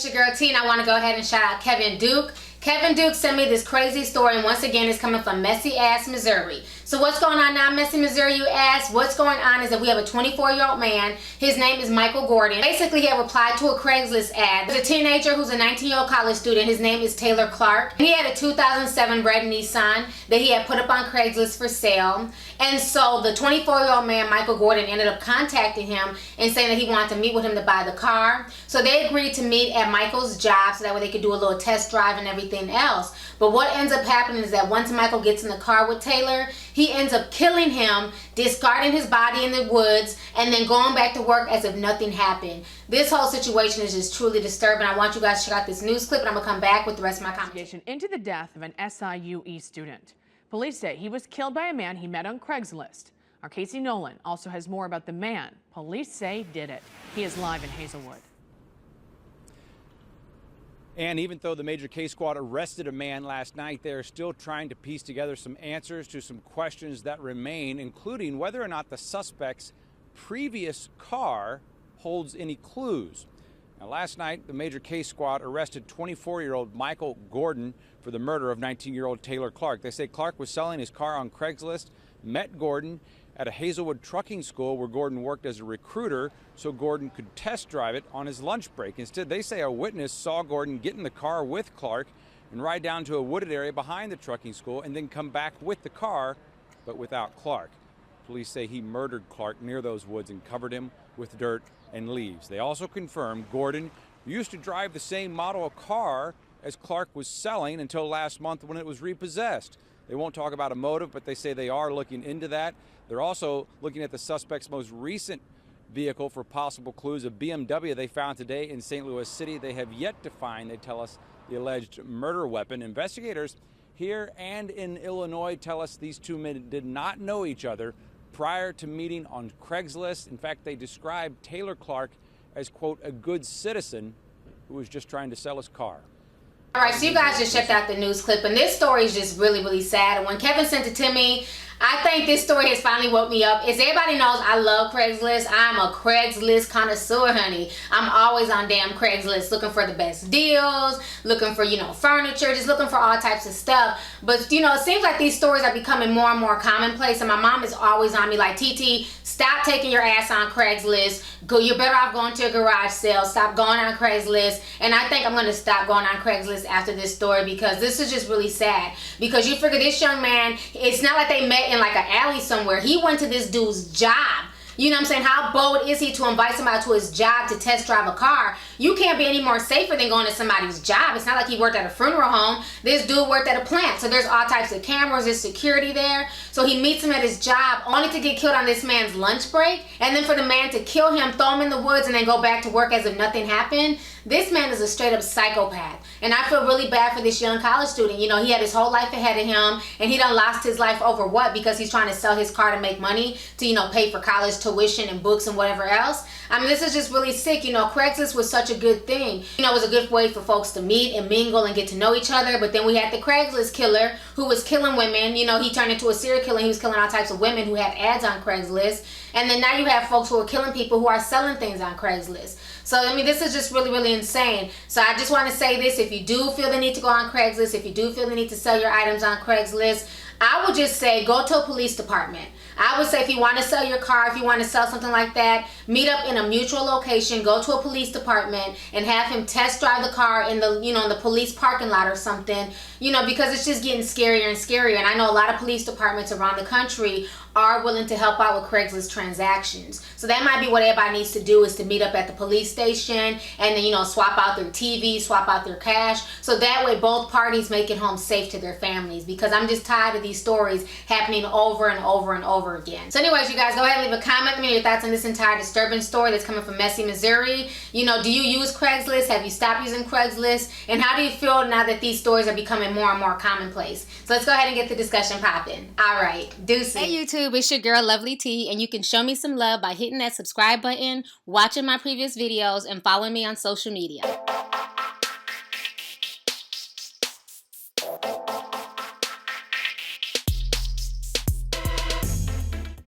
it's your girl T, and I want to go ahead and shout out Kevin Duke. Kevin Duke sent me this crazy story, and once again, it's coming from messy ass Missouri. So what's going on now, messy Missouri, you ask? What's going on is that we have a 24-year-old man. His name is Michael Gordon. Basically, he had replied to a Craigslist ad. There's a teenager who's a 19-year-old college student. His name is Taylor Clark. He had a 2007 red Nissan that he had put up on Craigslist for sale. And so the 24-year-old man, Michael Gordon, ended up contacting him and saying that he wanted to meet with him to buy the car. So they agreed to meet at Michael's job so that way they could do a little test drive and everything else. But what ends up happening is that once Michael gets in the car with Taylor, he ends up killing him, discarding his body in the woods, and then going back to work as if nothing happened. This whole situation is just truly disturbing. I want you guys to check out this news clip, and I'm going to come back with the rest of my conversation. Into the death of an SIUE student. Police say he was killed by a man he met on Craigslist. Our Casey Nolan also has more about the man police say did it. He is live in Hazelwood. And even though the major case squad arrested a man last night, they're still trying to piece together some answers to some questions that remain, including whether or not the suspect's previous car holds any clues. Now, last night, the major case squad arrested 24-year-old Michael Gordon for the murder of 19-year-old Taylor Clark. They say Clark was selling his car on Craigslist, met Gordon at a Hazelwood trucking school where Gordon worked as a recruiter so Gordon could test drive it on his lunch break. Instead, they say a witness saw Gordon get in the car with Clark and ride down to a wooded area behind the trucking school and then come back with the car, but without Clark. Police say he murdered Clark near those woods and covered him with dirt and leaves. They also confirm Gordon used to drive the same model of car as Clark was selling until last month when it was repossessed. They won't talk about a motive, but they say they are looking into that. They're also looking at the suspect's most recent vehicle for possible clues. A BMW they found today in St. Louis City. They have yet to find, they tell us, the alleged murder weapon. Investigators here and in Illinois tell us these two men did not know each other prior to meeting on Craigslist. In fact, they described Taylor Clark as, quote, a good citizen who was just trying to sell his car. All right, so you guys just checked out the news clip, and this story is just really, really sad. And when Kevin sent it to me, I think this story has finally woke me up. As everybody knows, I love Craigslist. I'm a Craigslist connoisseur, honey. I'm always on damn Craigslist looking for the best deals, looking for, furniture, just looking for all types of stuff. But, it seems like these stories are becoming more and more commonplace, and my mom is always on me like, TT, stop taking your ass on Craigslist. You're better off going to a garage sale. Stop going on Craigslist. And I think I'm going to stop going on Craigslist after this story because this is just really sad. Because you figure this young man, it's not like they met in like an alley somewhere. He went to this dude's job. You know what I'm saying? How bold is he to invite somebody to his job to test drive a car? You can't be any more safer than going to somebody's job. It's not like he worked at a funeral home. This dude worked at a plant. So there's all types of cameras, there's security there. So he meets him at his job only to get killed on this man's lunch break. And then for the man to kill him, throw him in the woods, and then go back to work as if nothing happened. This man is a straight up psychopath. And I feel really bad for this young college student. He had his whole life ahead of him, and he done lost his life over what? Because he's trying to sell his car to make money to, pay for college tuition and books and whatever else. I mean, this is just really sick. Craigslist was such a good thing. It was a good way for folks to meet and mingle and get to know each other. But then we had the Craigslist killer who was killing women. He turned into a serial killer. He was killing all types of women who had ads on Craigslist. And then now you have folks who are killing people who are selling things on Craigslist. So, I mean, this is just really, really insane. So I just want to say this. If you do feel the need to go on Craigslist, if you do feel the need to sell your items on Craigslist, I would just say go to a police department. I would say if you want to sell your car, if you want to sell something like that, meet up in a mutual location, go to a police department and have him test drive the car in the, in the police parking lot or something, because it's just getting scarier and scarier. And I know a lot of police departments around the country are willing to help out with Craigslist transactions. So that might be what everybody needs to do, is to meet up at the police station and then, swap out their TV, swap out their cash. So that way both parties make it home safe to their families, because I'm just tired of these stories happening over and over and over again. So anyways, you guys, go ahead and leave a comment. Let me know your thoughts on this entire disturbing story that's coming from messy Missouri. Do you use Craigslist? Have you stopped using Craigslist? And how do you feel now that these stories are becoming more and more commonplace? So let's go ahead and get the discussion popping. All right, deuces. Hey YouTube, it's your girl Lovely T, and you can show me some love by hitting that subscribe button, watching my previous videos, and following me on social media.